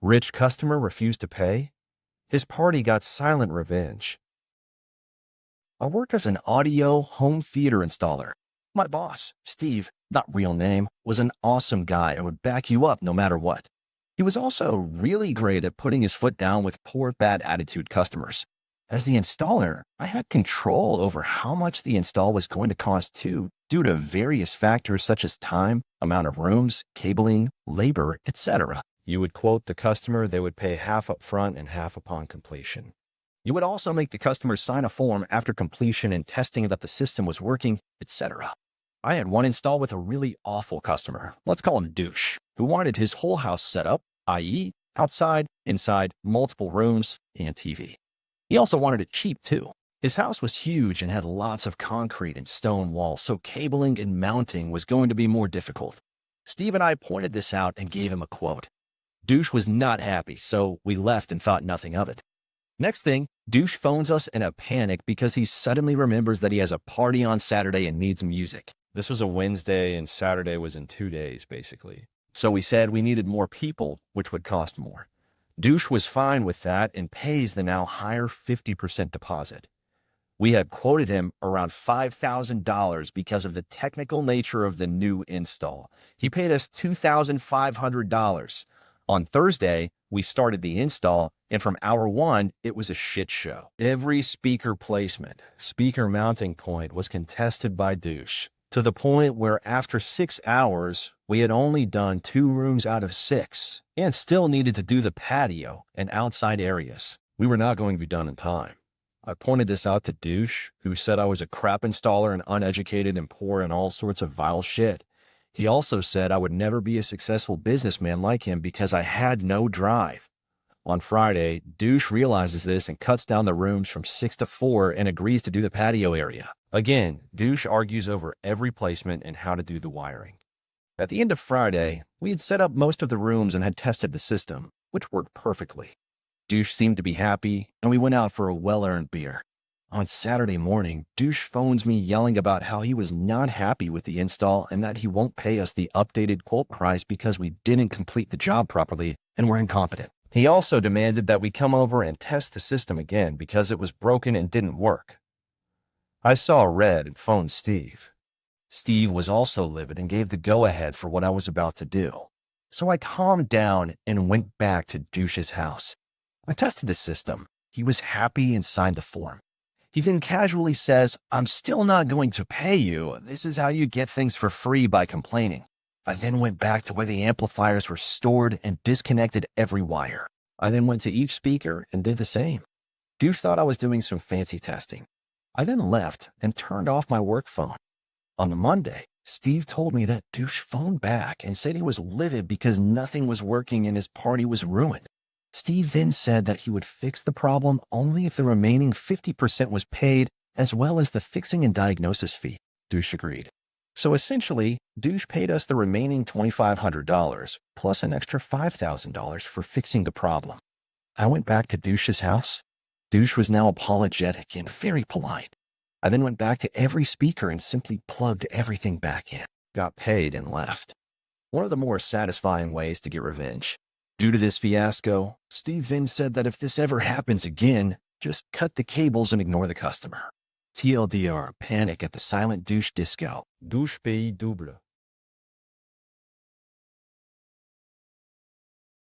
Rich customer refused to pay. His party got silent revenge. I work as an audio home theater installer. My boss, Steve, not real name, was an awesome guy and would back you up no matter what. He was also really great at putting his foot down with poor, bad attitude customers. As the installer, I had control over how much the install was going to cost too, due to various factors such as time, amount of rooms, cabling, labor, etc. You would quote the customer, they would pay half up front and half upon completion. You would also make the customer sign a form after completion and testing that the system was working, etc. I had one install with a really awful customer, let's call him Douche, who wanted his whole house set up, i.e. outside, inside, multiple rooms, and TV. He also wanted it cheap too. His house was huge and had lots of concrete and stone walls, so cabling and mounting was going to be more difficult. Steve and I pointed this out and gave him a quote. Douche was not happy, so we left and thought nothing of it. Next thing, Douche phones us in a panic because he suddenly remembers that he has a party on Saturday and needs music. This was a Wednesday and Saturday was in 2 days, basically. So we said we needed more people, which would cost more. Douche was fine with that and pays the now higher 50% deposit. We had quoted him around $5,000 because of the technical nature of the new install. He paid us $2,500. On Thursday, we started the install, and from hour one, it was a shit show. Every speaker placement, speaker mounting point was contested by Douche, to the point where after 6 hours, we had only done 2 rooms out of 6, and still needed to do the patio and outside areas. We were not going to be done in time. I pointed this out to Douche, who said I was a crap installer and uneducated and poor and all sorts of vile shit. He also said I would never be a successful businessman like him because I had no drive. On Friday, Douche realizes this and cuts down the rooms from 6 to 4 and agrees to do the patio area. Again, Douche argues over every placement and how to do the wiring. At the end of Friday, we had set up most of the rooms and had tested the system, which worked perfectly. Douche seemed to be happy, and we went out for a well-earned beer. On Saturday morning, Douche phones me yelling about how he was not happy with the install and that he won't pay us the updated quote price because we didn't complete the job properly and were incompetent. He also demanded that we come over and test the system again because it was broken and didn't work. I saw red and phoned Steve. Steve was also livid and gave the go-ahead for what I was about to do. So I calmed down and went back to Douche's house. I tested the system. He was happy and signed the form. He then casually says, "I'm still not going to pay you. This is how you get things for free by complaining." I then went back to where the amplifiers were stored and disconnected every wire. I then went to each speaker and did the same. Douche thought I was doing some fancy testing. I then left and turned off my work phone. On the Monday, Steve told me that Douche phoned back and said he was livid because nothing was working and his party was ruined. Steve then said that he would fix the problem only if the remaining 50% was paid, as well as the fixing and diagnosis fee. Douche agreed. So essentially, Douche paid us the remaining $2,500 plus an extra $5,000 for fixing the problem. I went back to Douche's house. Douche was now apologetic and very polite. I then went back to every speaker and simply plugged everything back in, got paid, and left. One of the more satisfying ways to get revenge. Due to this fiasco, Steve then said that if this ever happens again, just cut the cables and ignore the customer. TLDR, panic at the silent Douche disco. Douche pays double.